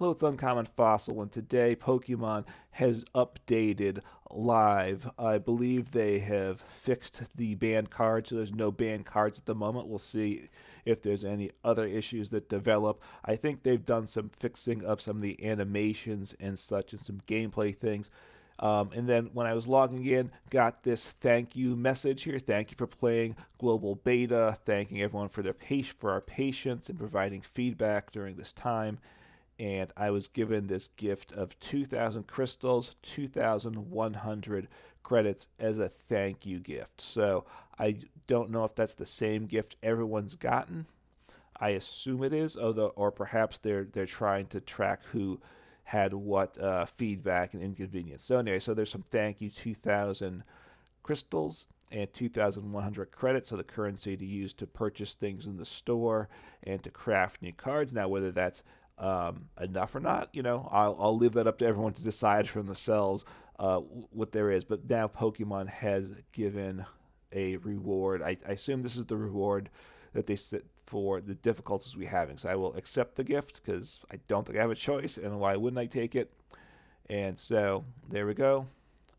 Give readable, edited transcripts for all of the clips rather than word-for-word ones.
Hello, it's Uncommon Fossil, and today Pokemon has updated live. I believe they have fixed the banned cards, so there's no banned cards at the moment. We'll see if there's any other issues that develop. I think they've done some fixing of some of the animations and such, and some gameplay things. And then when I was logging in, got this thank you message here. Thank you for playing global beta. Thanking everyone for for our patience and providing feedback during this time. And I was given this gift of 2,000 crystals, 2,100 credits as a thank you gift. So I don't know if that's the same gift everyone's gotten. I assume it is, although, or perhaps they're trying to track who had what feedback and inconvenience. So anyway, so there's some thank you 2,000 crystals and 2,100 credits, so the currency to use to purchase things in the store and to craft new cards. Now, whether that's enough or not, I'll leave that up to everyone to decide for themselves what there is. But now Pokemon has given a reward. I assume this is the reward that they set for the difficulties we're having. So I will accept the gift because I don't think I have a choice, and why wouldn't I take it? And so there we go.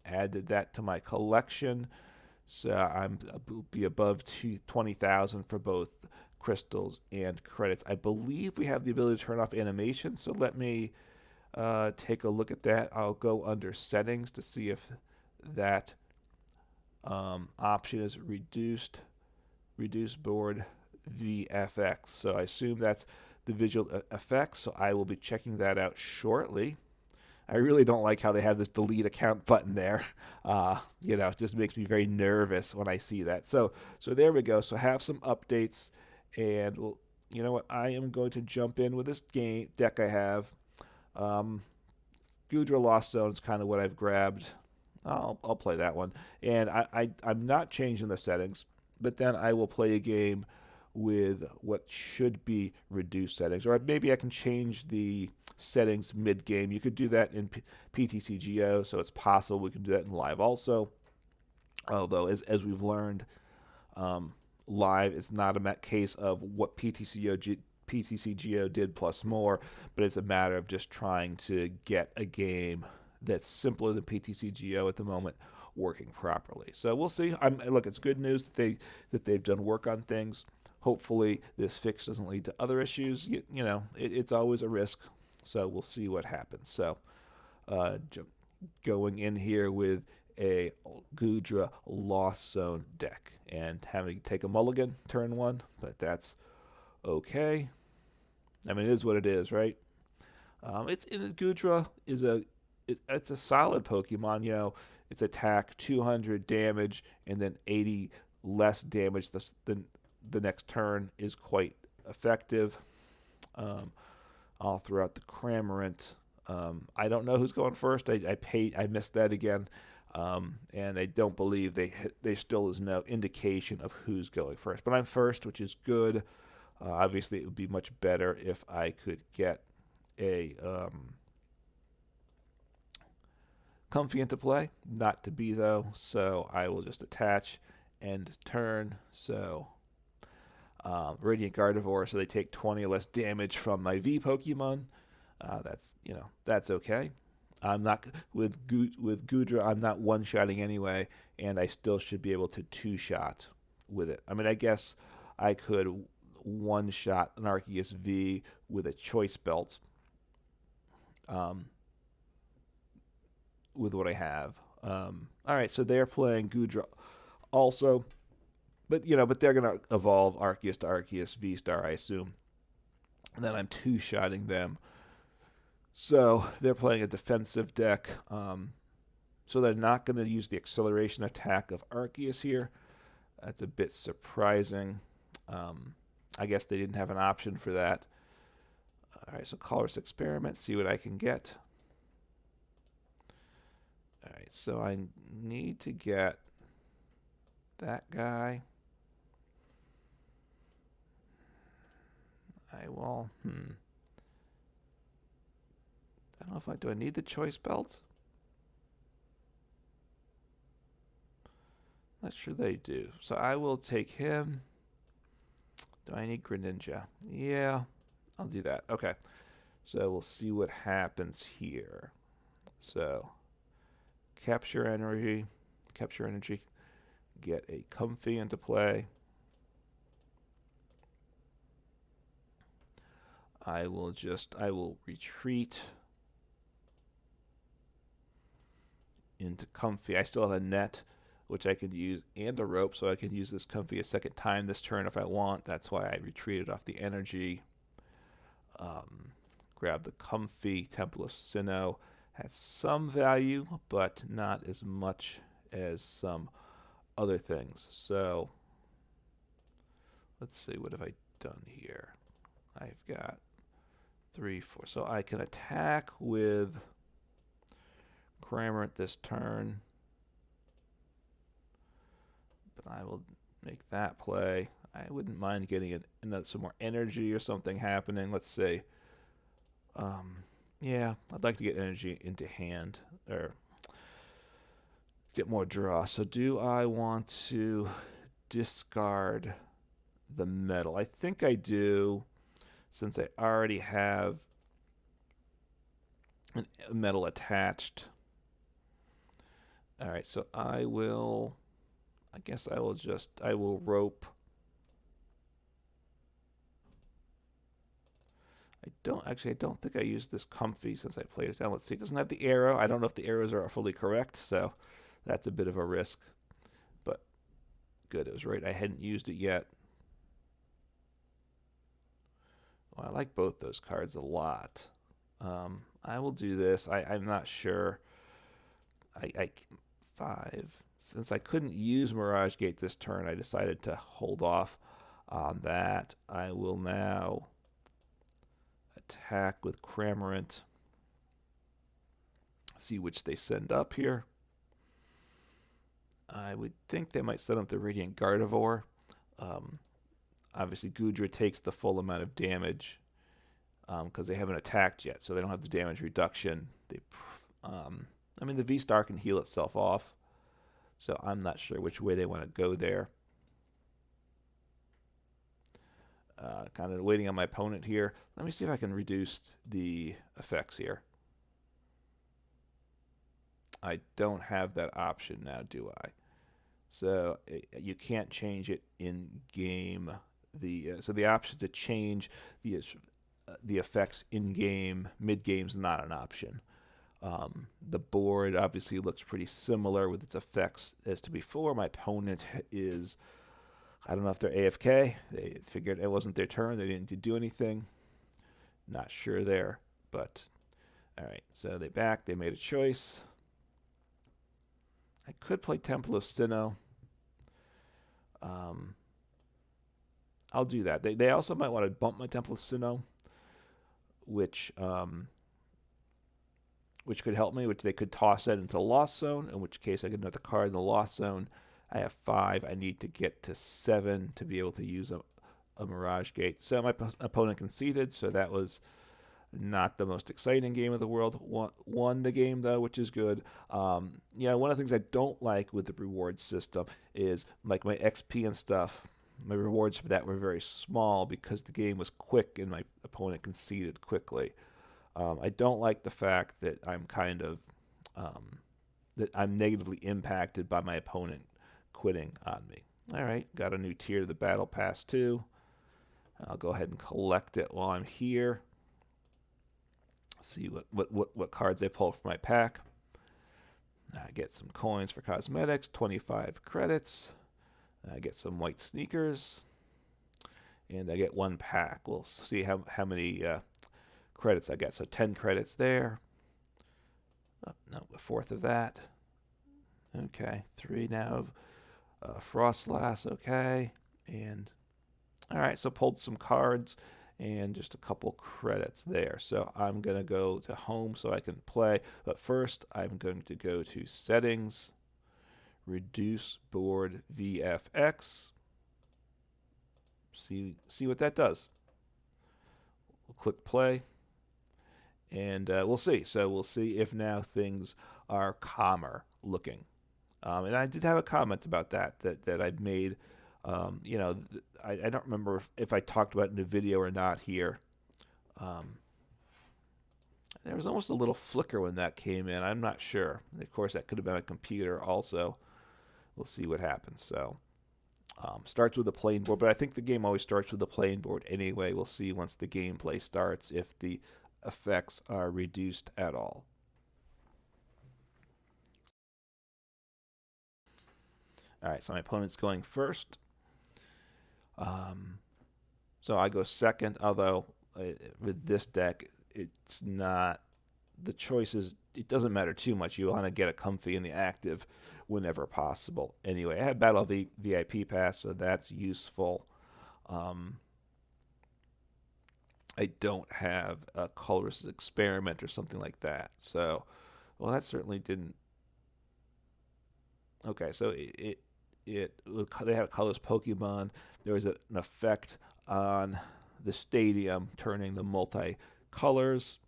Added that to my collection. So I'm will be above 20,000 for both crystals and credits. I believe we have the ability to turn off animation, so let me take a look at that. I'll go under settings to see if that option is reduce board VFX. So I assume that's the visual effects, so I will be checking that out shortly. I really don't like how they have this delete account button there. It just makes me very nervous when I see that. So there we go. So have some updates, and well, you know what? I am going to jump in with this game deck I have. Gudra Lost Zone is kind of what I've grabbed. I'll play that one, and I'm not changing the settings, but then I will play a game with what should be reduced settings, or maybe I can change the settings mid-game. You could do that in PTCGO, so it's possible we can do that in live also. Although, as we've learned, live is not a case of what PTCGO did plus more, but it's a matter of just trying to get a game that's simpler than PTCGO at the moment working properly. So we'll see. Look, it's good news that they've done work on things. Hopefully, this fix doesn't lead to other issues. It's always a risk, so we'll see what happens. So, going in here with a Gudra Lost Zone deck and having to take a mulligan turn one, but that's okay. I mean, it is what it is, right? Gudra is it's a solid Pokemon. Its attack 200 damage and then 80 less damage than the next turn is quite effective. All throughout the Cramorant. I don't know who's going first. I missed that again, and I don't believe there still is no indication of who's going first. But I'm first, which is good. Obviously, it would be much better if I could get a Comfy into play. Not to be though, so I will just attach and turn. So Radiant Gardevoir, so they take 20 less damage from my V Pokemon. That's okay. I'm not with Gudra. I'm not one-shotting anyway, and I still should be able to two-shot with it. I mean, I guess I could one-shot an Arceus V with a Choice Belt. With what I have. All right, so they're playing Gudra also. But they're gonna evolve Arceus to Arceus V-Star, I assume. And then I'm two-shotting them. So they're playing a defensive deck. So they're not gonna use the acceleration attack of Arceus here. That's a bit surprising. I guess they didn't have an option for that. All right, so Colorless Experiment, see what I can get. All right, so I need to get that guy. I will, I don't know if do I need the Choice Belt? Not sure they do. So I will take him. Do I need Greninja? Yeah, I'll do that. Okay. So we'll see what happens here. So capture energy, get a comfy into play. I will retreat into comfy. I still have a net, which I can use, and a rope, so I can use this comfy a second time this turn if I want. That's why I retreated off the energy. Grab the comfy. Temple of Sinnoh has some value, but not as much as some other things. So let's see, what have I done here? I've got 3, 4. So I can attack with Cramorant this turn, but I will make that play. I wouldn't mind getting some more energy or something happening. Let's say, yeah, I'd like to get energy into hand or get more draw. So do I want to discard the metal? I think I do, since I already have a metal attached. All right, so I guess I will rope. I don't think I used this comfy since I played it down. Let's see, it doesn't have the arrow. I don't know if the arrows are fully correct, so that's a bit of a risk. But good, it was right. I hadn't used it yet. Well, I like both those cards a lot. I will do this. I'm not sure. I 5. Since I couldn't use Mirage Gate this turn, I decided to hold off on that. I will now attack with Cramorant. See which they send up here. I would think they might send up the Radiant Gardevoir. Obviously, Goodra takes the full amount of damage because they haven't attacked yet, so they don't have the damage reduction. I mean, the V-Star can heal itself off, so I'm not sure which way they want to go there. Kind of waiting on my opponent here. Let me see if I can reduce the effects here. I don't have that option now, do I? So you can't change it in game. So the option to change the effects in game, mid game is not an option. The board obviously looks pretty similar with its effects as to before. My opponent is, I don't know if they're AFK. They figured it wasn't their turn. They didn't do anything. Not sure there, but all right. So they backed. They made a choice. I could play Temple of Sinnoh. I'll do that. They also might want to bump my Temple of Sinnoh, which could help me, which they could toss that into the Lost Zone, in which case I get another card in the Lost Zone. I have 5. I need to get to 7 to be able to use a Mirage Gate. So my opponent conceded, so that was not the most exciting game of the world. Won the game, though, which is good. One of the things I don't like with the reward system is like my XP and stuff. My rewards for that were very small because the game was quick and my opponent conceded quickly. I don't like the fact that I'm that I'm negatively impacted by my opponent quitting on me. All right, got a new tier to the Battle Pass too. I'll go ahead and collect it while I'm here. See what cards I pull from my pack. I get some coins for cosmetics, 25 credits. I get some white sneakers, and I get 1 pack. We'll see how many credits I get. So 10 credits there. Oh, no, a fourth of that. Okay, 3 now of Frostlass. Okay, and all right. So pulled some cards and just a couple credits there. So I'm gonna go to home so I can play. But first, I'm going to go to settings. Reduce board VFX. See what that does. We'll click play, and we'll see. So we'll see if now things are calmer looking. And I did have a comment about that I made. I don't remember if I talked about it in the video or not here. There was almost a little flicker when that came in. I'm not sure. Of course, that could have been a computer also. We'll see what happens. So, starts with a plain board, but I think the game always starts with a plain board anyway. We'll see once the gameplay starts if the effects are reduced at all. All right, so my opponent's going first. So I go second, although with this deck, it's not the choices. It doesn't matter too much. You want to get a comfy in the active whenever possible. Anyway, I have Battle VIP Pass, so that's useful. I don't have a colorless experiment or something like that. So, well, that certainly didn't. Okay, so they had a colorless Pokemon. There was an effect on the stadium, turning the multi colors,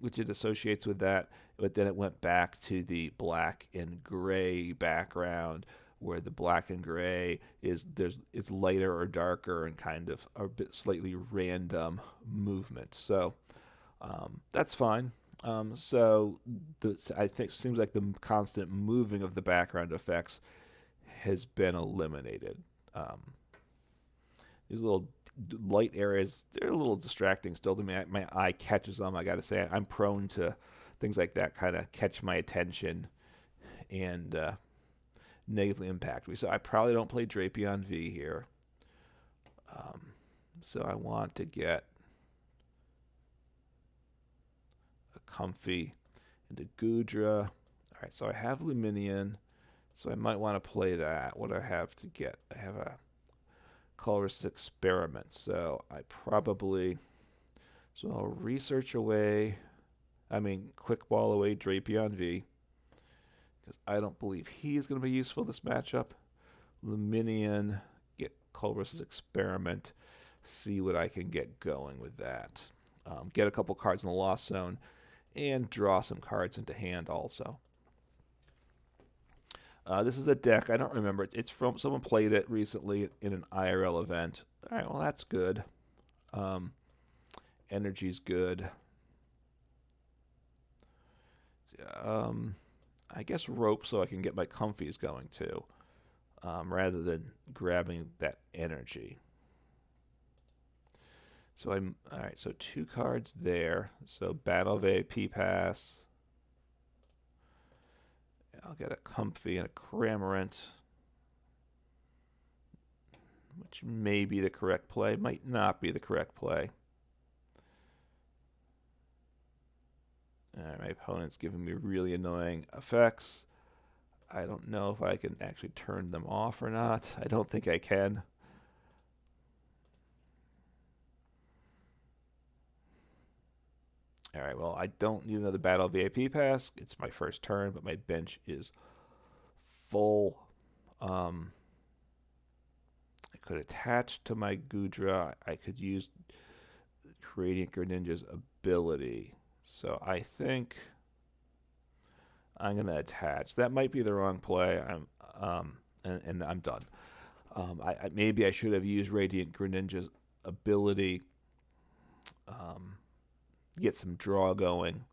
which it associates with that. But then it went back to the black and gray background, where the black and gray is lighter or darker and kind of a bit slightly random movement. So that's fine. I think seems like the constant moving of the background effects has been eliminated. These little light areas, they're a little distracting still to me. My eye catches them. I got to say, I'm prone to things like that kind of catch my attention and negatively impact me. So I probably don't play Drapion V here. So I want to get a comfy into Gudra. All right, so I have Luminion. So I might want to play that. What do I have to get? I have a colorless experiment. So I probably, so I'll research away, quick ball away Drapion V, because I don't believe he's going to be useful this matchup. Luminion, get colorless experiment, see what I can get going with that. Get a couple cards in the Lost Zone, and draw some cards into hand also. This is a deck. I don't remember. It's from someone played it recently in an IRL event. All right, well, that's good. Energy's good. I guess rope so I can get my comfies going too, rather than grabbing that energy. So all right. So 2 cards there. So Battle VIP Pass. I'll get a comfy and a Cramorant, which may be the correct play, might not be the correct play. My opponent's giving me really annoying effects. I don't know if I can actually turn them off or not. I don't think I can. All right, well, I don't need another Battle VIP Pass. It's my first turn, but my bench is full. I could attach to my Gudra. I could use Radiant Greninja's ability. So I think I'm going to attach. That might be the wrong play. And I'm done. Maybe I should have used Radiant Greninja's ability. Get some draw going.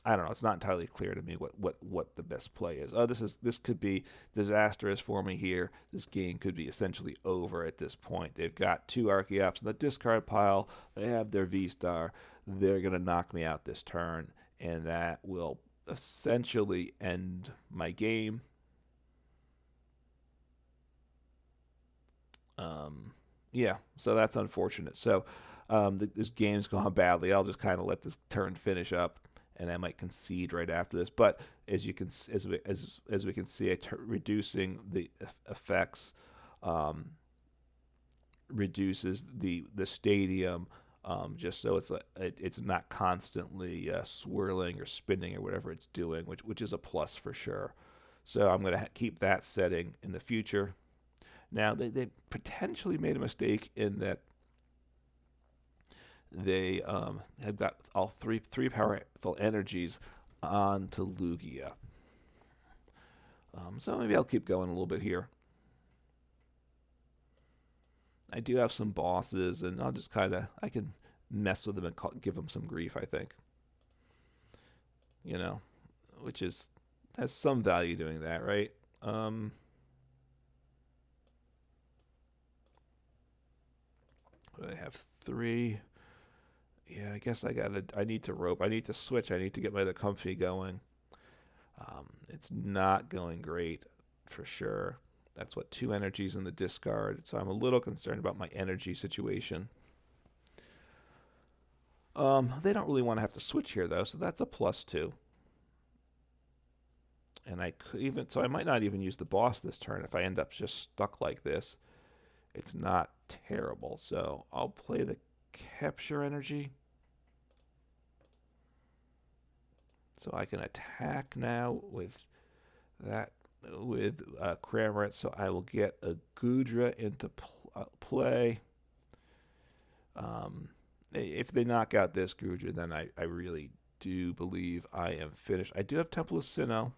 I don't know. It's not entirely clear to me what the best play is. This could be disastrous for me here. This game could be essentially over at this point. They've got 2 Archeops in the discard pile. They have their V-Star. They're going to knock me out this turn, and that will essentially end my game. Yeah, so that's unfortunate. So this game's gone badly. I'll just kind of let this turn finish up, and I might concede right after this. But as you can, as we can see, reducing the effects reduces the stadium, just so it's not constantly swirling or spinning or whatever it's doing, which is a plus for sure. So I'm going to keep that setting in the future. Now they potentially made a mistake in that they have got all three powerful energies onto Lugia. So maybe I'll keep going a little bit here. I do have some bosses, and I'll just I can mess with them and give them some grief, I think. You know, which has some value doing that, right? I have 3. Yeah, I guess I need to rope. I need to switch. I need to get my other comfy going. It's not going great for sure. That's what 2 energies in the discard. So I'm a little concerned about my energy situation. They don't really want to have to switch here though, so that's a +2. And I could even so I might not even use the boss this turn if I end up just stuck like this. It's not terrible. So I'll play the capture energy. So I can attack now with that with Cramorant. So I will get a Gudra into play. If they knock out this Gudra, then I really do believe I am finished. I do have Temple of Sinnoh,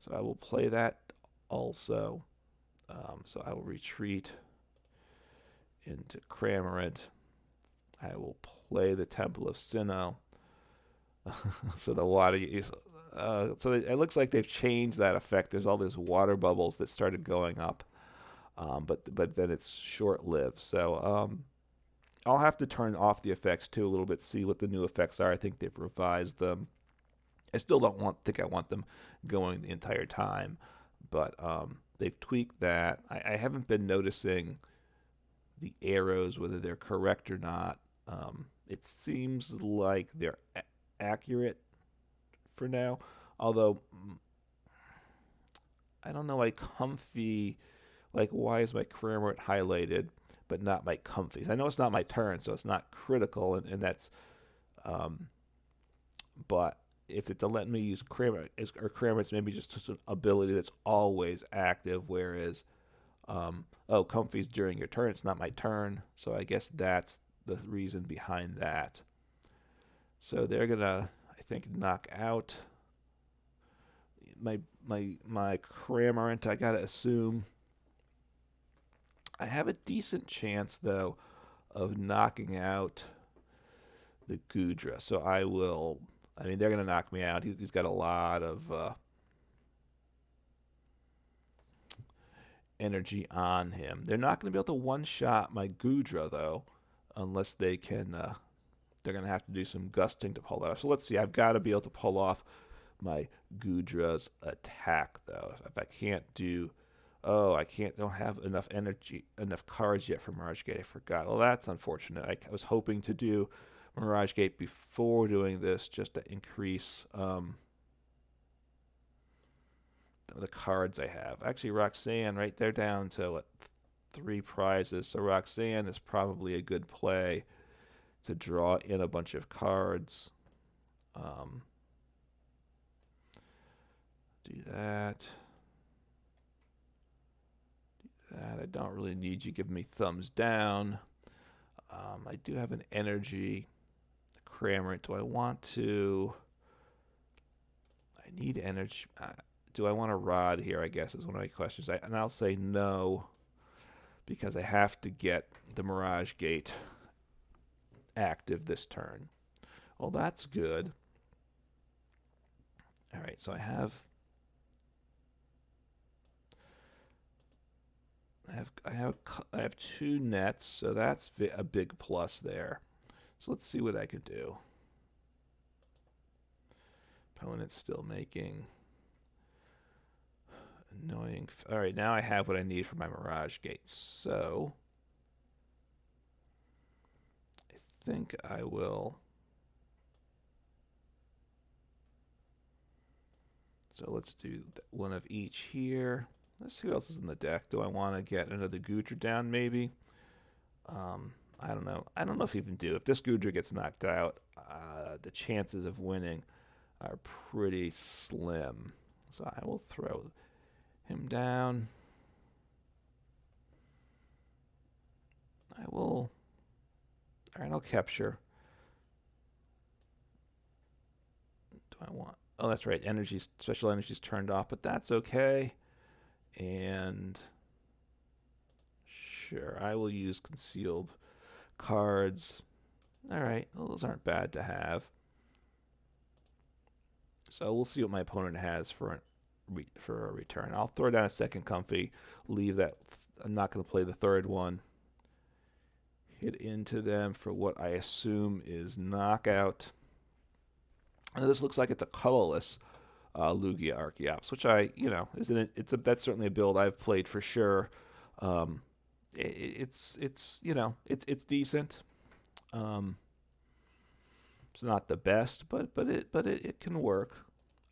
so I will play that also. So I will retreat into Cramorant. I will play the Temple of Sinnoh. So the water is. So it looks like they've changed that effect. There's all these water bubbles that started going up, but then it's short-lived. So I'll have to turn off the effects too a little bit, see what the new effects are. I think they've revised them. I still don't think I want them going the entire time, but they've tweaked that. I haven't been noticing the arrows, whether they're correct or not. It seems like they're accurate for now, although I don't know, like comfy, like why is my Cramorant highlighted but not my comfies? I know it's not my turn, so it's not critical, and that's but if it's letting me use Cramorant, or Cramorant's maybe just an ability that's always active, whereas comfies during your turn, it's not my turn, so I guess that's the reason behind that. So they're gonna, I think, knock out my Cramorant. I gotta assume I have a decent chance though of knocking out the Gudra. So I will. I mean, they're gonna knock me out. He's got a lot of energy on him. They're not gonna be able to one-shot my Gudra though, unless they can. They're going to have to do some gusting to pull that off. So let's see. I've got to be able to pull off my Gudra's attack, though. If I can't do... Oh, don't have enough energy, enough cards yet for Mirage Gate. I forgot. Well, that's unfortunate. I was hoping to do Mirage Gate before doing this just to increase the cards I have. Actually, Roxanne, right, they're down to 3 prizes. So Roxanne is probably a good play to draw in a bunch of cards. Do that. I don't really need you giving me thumbs down. I do have an energy Cramorant. Do I want to... I need energy. Do I want a rod here, I guess, is one of my questions. And I'll say no, because I have to get the Mirage Gate active this turn. Well, that's good. All right, so I have 2 nets, so that's a big plus there. So let's see what I can do. Opponent's still making annoying. All right, now I have what I need for my Mirage Gate. So I think I will. So let's do one of each here. Let's see what else is in the deck. Do I want to get another Gudra down, maybe? I don't know. I don't know if you even do. If this Gudra gets knocked out, the chances of winning are pretty slim. So I will throw him down. All right, I'll capture. Do I want... Oh, that's right. Special energy's turned off, but that's okay. And sure, I will use concealed cards. All right, well, those aren't bad to have. So we'll see what my opponent has for a return. I'll throw down a second comfy, leave that. I'm not going to play the third one. Hit into them for what I assume is knockout. And this looks like it's a colorless Lugia Archeops, which isn't it? That's certainly a build I've played for sure. Um, it's decent. Um, it's not the best, but it can work.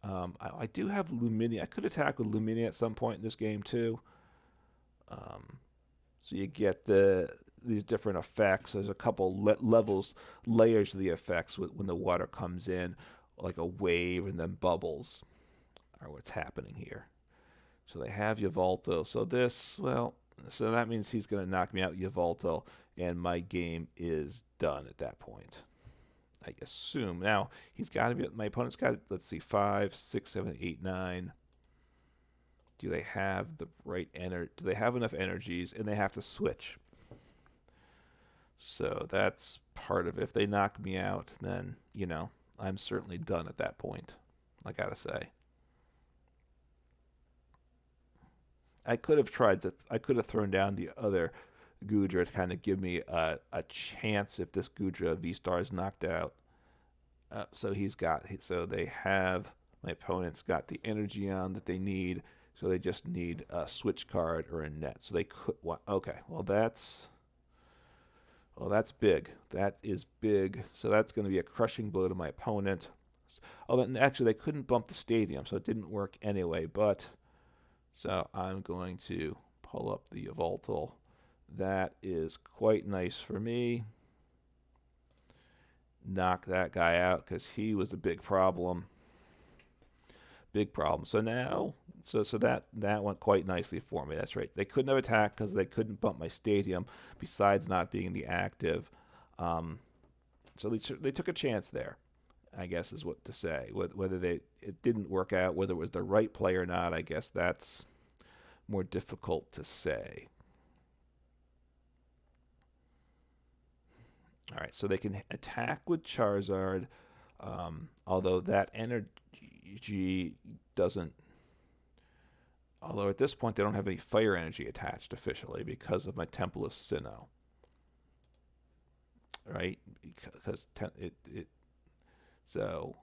I do have Luminia. I could attack with Luminia at some point in this game too. Um, so you get these different effects. There's a couple layers of the effects when the water comes in, like a wave and then bubbles are what's happening here. So they have Yveltal. So that means he's going to knock me out Yveltal, and my game is done at that point. I assume. Now, my opponent's got, let's see, 5, 6, 7, 8, 9. Do they have the right energy? Do they have enough energies? And they have to switch. So that's part of it. If they knock me out, then, I'm certainly done at that point, I gotta say. I could have thrown down the other Gudra to kind of give me a chance if this Gudra V-Star is knocked out. So they have, my opponent's got the energy on that they need, so they just need a switch card or a net. So they could, okay, that's big. That is big. So that's going to be a crushing blow to my opponent. Oh, then actually, they couldn't bump the stadium, so it didn't work anyway. So I'm going to pull up the Yveltal. That is quite nice for me. Knock that guy out because he was a big problem. Big problem. So now, so that went quite nicely for me. That's right. They couldn't have attacked because they couldn't bump my stadium. Besides not being the active, so they took a chance there, I guess is what to say. Whether it didn't work out, whether it was the right play or not, I guess that's more difficult to say. All right, so they can attack with Charizard, although that energy doesn't. Although at this point they don't have any fire energy attached officially because of my Temple of Sinnoh. Right, because so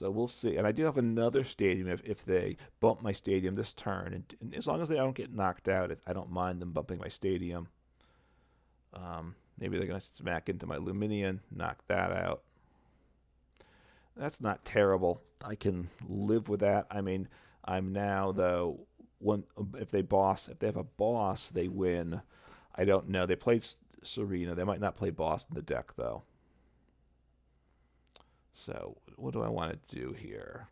we'll see. And I do have another stadium if they bump my stadium this turn, and as long as they don't get knocked out, I don't mind them bumping my stadium. Maybe they're going to smack into my Luminion, knock that out. That's not terrible. I can live with that. I mean, I'm now, though, if they have a boss, they win. I don't know. They played Serena. They might not play boss in the deck, though. So what do I want to do here?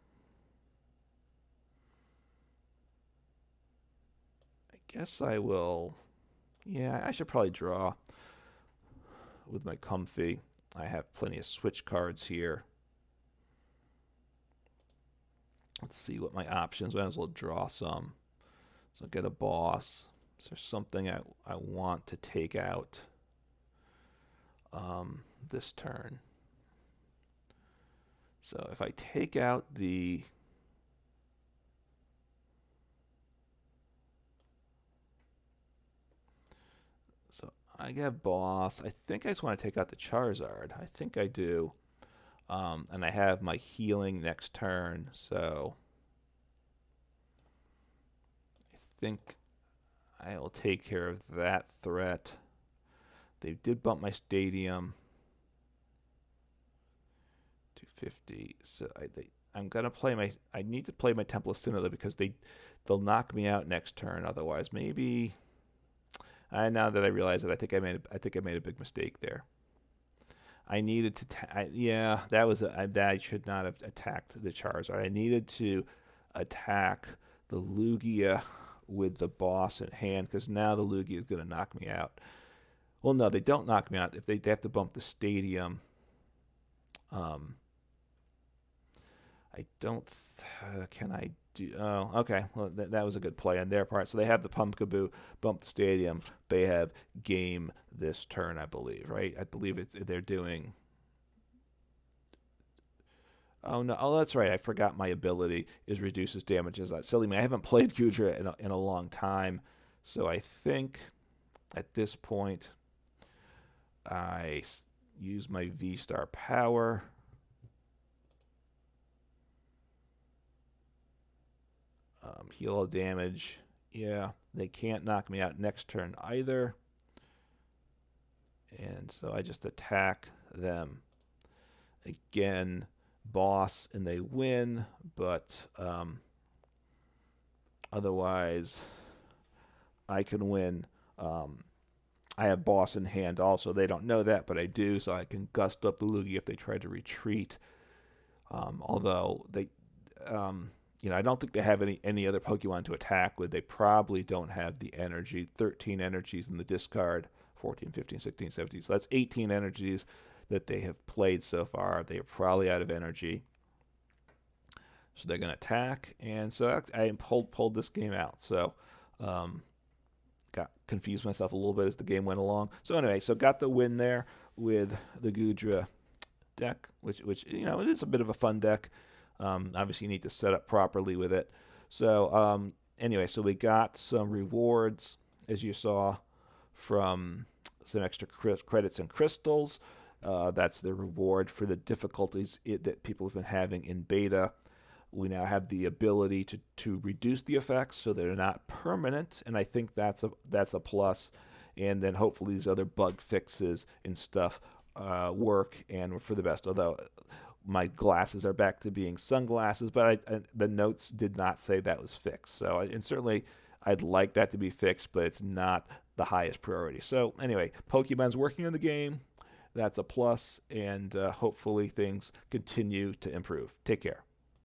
I guess I will. Yeah, I should probably draw with my Comfy. I have plenty of switch cards here. Let's see what my options. I might as well draw some. So I'll get a boss. Is there something I want to take out this turn? So if I take out the I get boss. I think I just want to take out the Charizard. I think I do. And I have my healing next turn, so I think I will take care of that threat. They did bump my stadium. 250. So I'm gonna play I need to play my Temple of Sinnoh because they'll knock me out next turn. Otherwise, maybe. Now that I realize it, I think I made a big mistake there. I needed to, I should not have attacked the Charizard. I needed to attack the Lugia with the boss in hand because now the Lugia is going to knock me out. Well, no, they don't knock me out. If they have to bump the stadium. I I don't. Can I do? Oh, okay. Well, that was a good play on their part. So they have the Pumpkaboo bump the stadium. They have game this turn, I believe. Right? I believe they're doing. Oh no! Oh, that's right. I forgot my ability is reduces damages. Silly me. I haven't played Gudra in a long time, so I think at this point I use my V Star power. Heal all damage. Yeah, they can't knock me out next turn either. And so I just attack them again, boss, and they win. But otherwise, I can win. I have boss in hand also. They don't know that, but I do, so I can gust up the Lugia if they try to retreat. Although they, I don't think they have any other Pokemon to attack with. They probably don't have the energy. 13 energies in the discard. 14, 15, 16, 17. So that's 18 energies that they have played so far. They are probably out of energy. So they're going to attack. And so I pulled this game out. So got confused myself a little bit as the game went along. So anyway, so got the win there with the Gudra deck, which it is a bit of a fun deck. Obviously, you need to set up properly with it. So anyway, so we got some rewards, as you saw, from some extra credits and crystals. That's the reward for the difficulties that people have been having in beta. We now have the ability to reduce the effects so they're not permanent, and I think that's a plus. And then hopefully these other bug fixes and stuff work and for the best. Although my glasses are back to being sunglasses, but the notes did not say that was fixed. So and certainly I'd like that to be fixed, but it's not the highest priority. So anyway, Pokemon's working on the game. That's a plus, and hopefully things continue to improve. Take care.